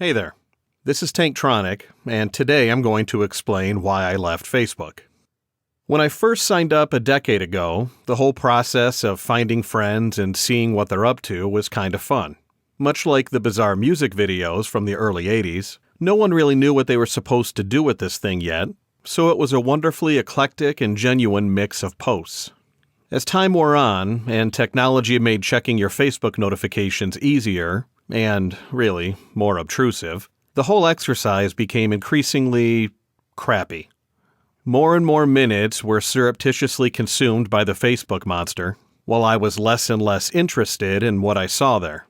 Hey there, this is Tanktronic, and today I'm going to explain why I left Facebook. When I first signed up a decade ago, the whole process of finding friends and seeing what they're up to was kind of fun. Much like the bizarre music videos from the early 80s, no one really knew what they were supposed to do with this thing yet, so it was a wonderfully eclectic and genuine mix of posts. As time wore on, and technology made checking your Facebook notifications easier, and, really, more obtrusive, the whole exercise became increasingly crappy. More and more minutes were surreptitiously consumed by the Facebook monster, while I was less and less interested in what I saw there.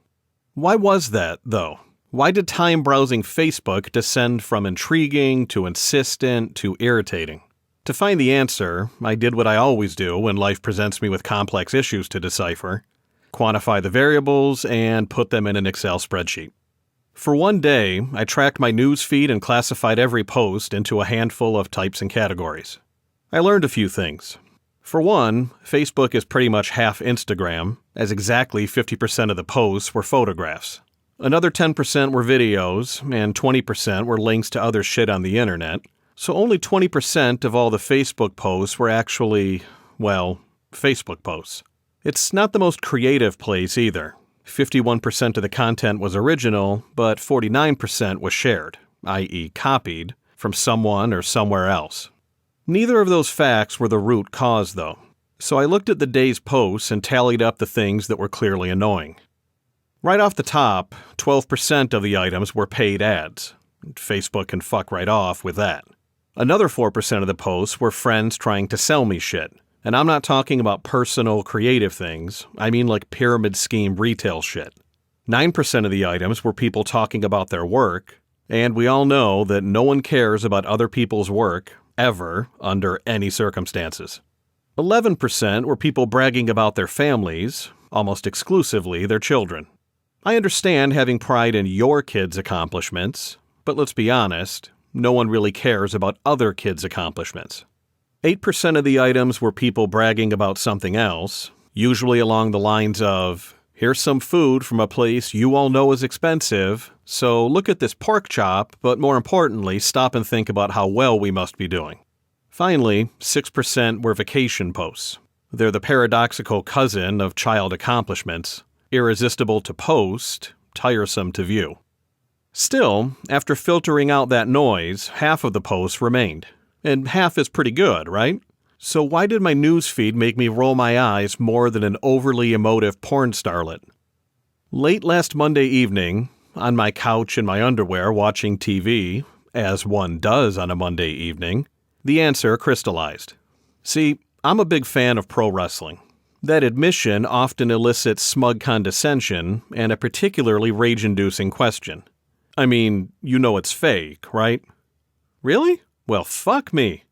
Why was that, though? Why did time browsing Facebook descend from intriguing to insistent to irritating? To find the answer, I did what I always do when life presents me with complex issues to decipher: quantify the variables and put them in an Excel spreadsheet. For one day, I tracked my news feed and classified every post into a handful of types and categories. I learned a few things. For one, Facebook is pretty much half Instagram, as exactly 50% of the posts were photographs. Another 10% were videos, and 20% were links to other shit on the internet, so only 20% of all the Facebook posts were actually, well, Facebook posts. It's not the most creative place either. 51% of the content was original, but 49% was shared, i.e. copied, from someone or somewhere else. Neither of those facts were the root cause, though, so I looked at the day's posts and tallied up the things that were clearly annoying. Right off the top, 12% of the items were paid ads. Facebook can fuck right off with that. Another 4% of the posts were friends trying to sell me shit. And I'm not talking about personal, creative things. I mean like pyramid scheme retail shit. 9% of the items were people talking about their work, and we all know that no one cares about other people's work, ever, under any circumstances. 11% were people bragging about their families, almost exclusively their children. I understand having pride in your kids' accomplishments, but let's be honest, no one really cares about other kids' accomplishments. 8% of the items were people bragging about something else, usually along the lines of, here's some food from a place you all know is expensive, so look at this pork chop, but more importantly, stop and think about how well we must be doing. Finally, 6% were vacation posts. They're the paradoxical cousin of child accomplishments, irresistible to post, tiresome to view. Still, after filtering out that noise, half of the posts remained. And half is pretty good, right? So why did my newsfeed make me roll my eyes more than an overly emotive porn starlet? Late last Monday evening, on my couch in my underwear watching TV, as one does on a Monday evening, the answer crystallized. See, I'm a big fan of pro wrestling. That admission often elicits smug condescension and a particularly rage-inducing question. I mean, you know it's fake, right? Really? Well, fuck me.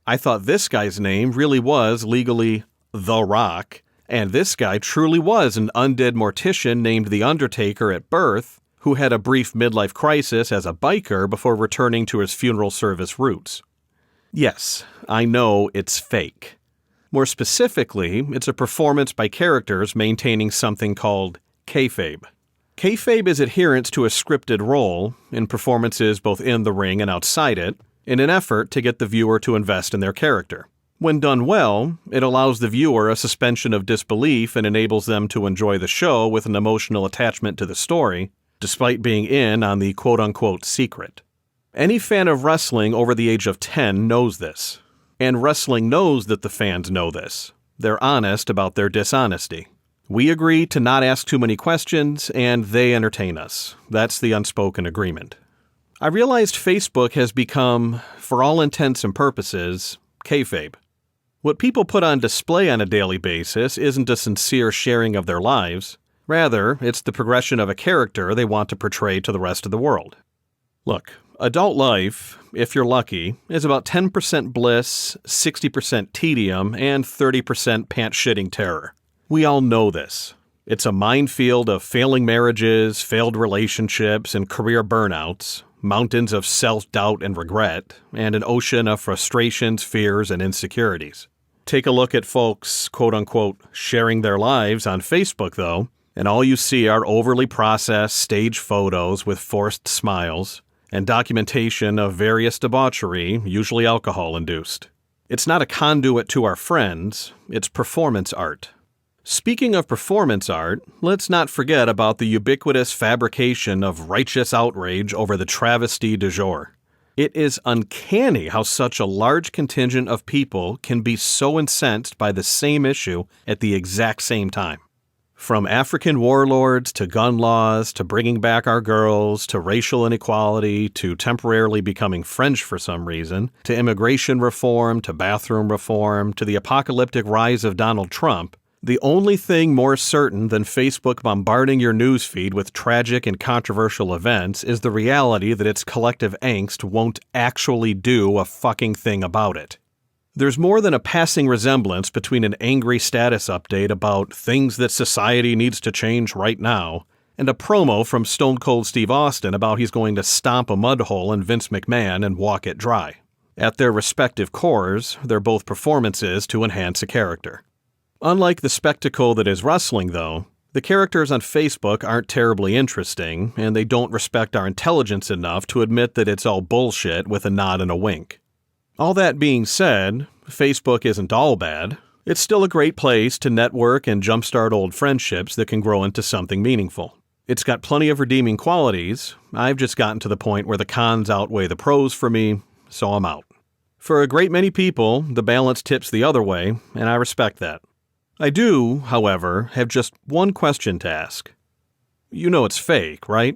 I thought this guy's name really was legally The Rock, and this guy truly was an undead mortician named The Undertaker at birth, who had a brief midlife crisis as a biker before returning to his funeral service roots. Yes, I know it's fake. More specifically, it's a performance by characters maintaining something called kayfabe. Kayfabe is adherence to a scripted role, in performances both in the ring and outside it, in an effort to get the viewer to invest in their character. When done well, it allows the viewer a suspension of disbelief and enables them to enjoy the show with an emotional attachment to the story, despite being in on the quote-unquote secret. Any fan of wrestling over the age of 10 knows this. And wrestling knows that the fans know this. They're honest about their dishonesty. We agree to not ask too many questions, and they entertain us. That's the unspoken agreement. I realized Facebook has become, for all intents and purposes, kayfabe. What people put on display on a daily basis isn't a sincere sharing of their lives. Rather, it's the progression of a character they want to portray to the rest of the world. Look, adult life, if you're lucky, is about 10% bliss, 60% tedium, and 30% pants-shitting terror. We all know this. It's a minefield of failing marriages, failed relationships, and career burnouts, mountains of self-doubt and regret, and an ocean of frustrations, fears, and insecurities. Take a look at folks, quote-unquote, sharing their lives on Facebook, though, and all you see are overly processed stage photos with forced smiles and documentation of various debauchery, usually alcohol-induced. It's not a conduit to our friends, it's performance art. Speaking of performance art, let's not forget about the ubiquitous fabrication of righteous outrage over the travesty du jour. It is uncanny how such a large contingent of people can be so incensed by the same issue at the exact same time. From African warlords to gun laws to bringing back our girls to racial inequality to temporarily becoming French for some reason to immigration reform to bathroom reform to the apocalyptic rise of Donald Trump, the only thing more certain than Facebook bombarding your newsfeed with tragic and controversial events is the reality that its collective angst won't actually do a fucking thing about it. There's more than a passing resemblance between an angry status update about things that society needs to change right now and a promo from Stone Cold Steve Austin about he's going to stomp a mud hole in Vince McMahon and walk it dry. At their respective cores, they're both performances to enhance a character. Unlike the spectacle that is wrestling, though, the characters on Facebook aren't terribly interesting, and they don't respect our intelligence enough to admit that it's all bullshit with a nod and a wink. All that being said, Facebook isn't all bad. It's still a great place to network and jumpstart old friendships that can grow into something meaningful. It's got plenty of redeeming qualities. I've just gotten to the point where the cons outweigh the pros for me, so I'm out. For a great many people, the balance tips the other way, and I respect that. I do, however, have just one question to ask. You know it's fake, right?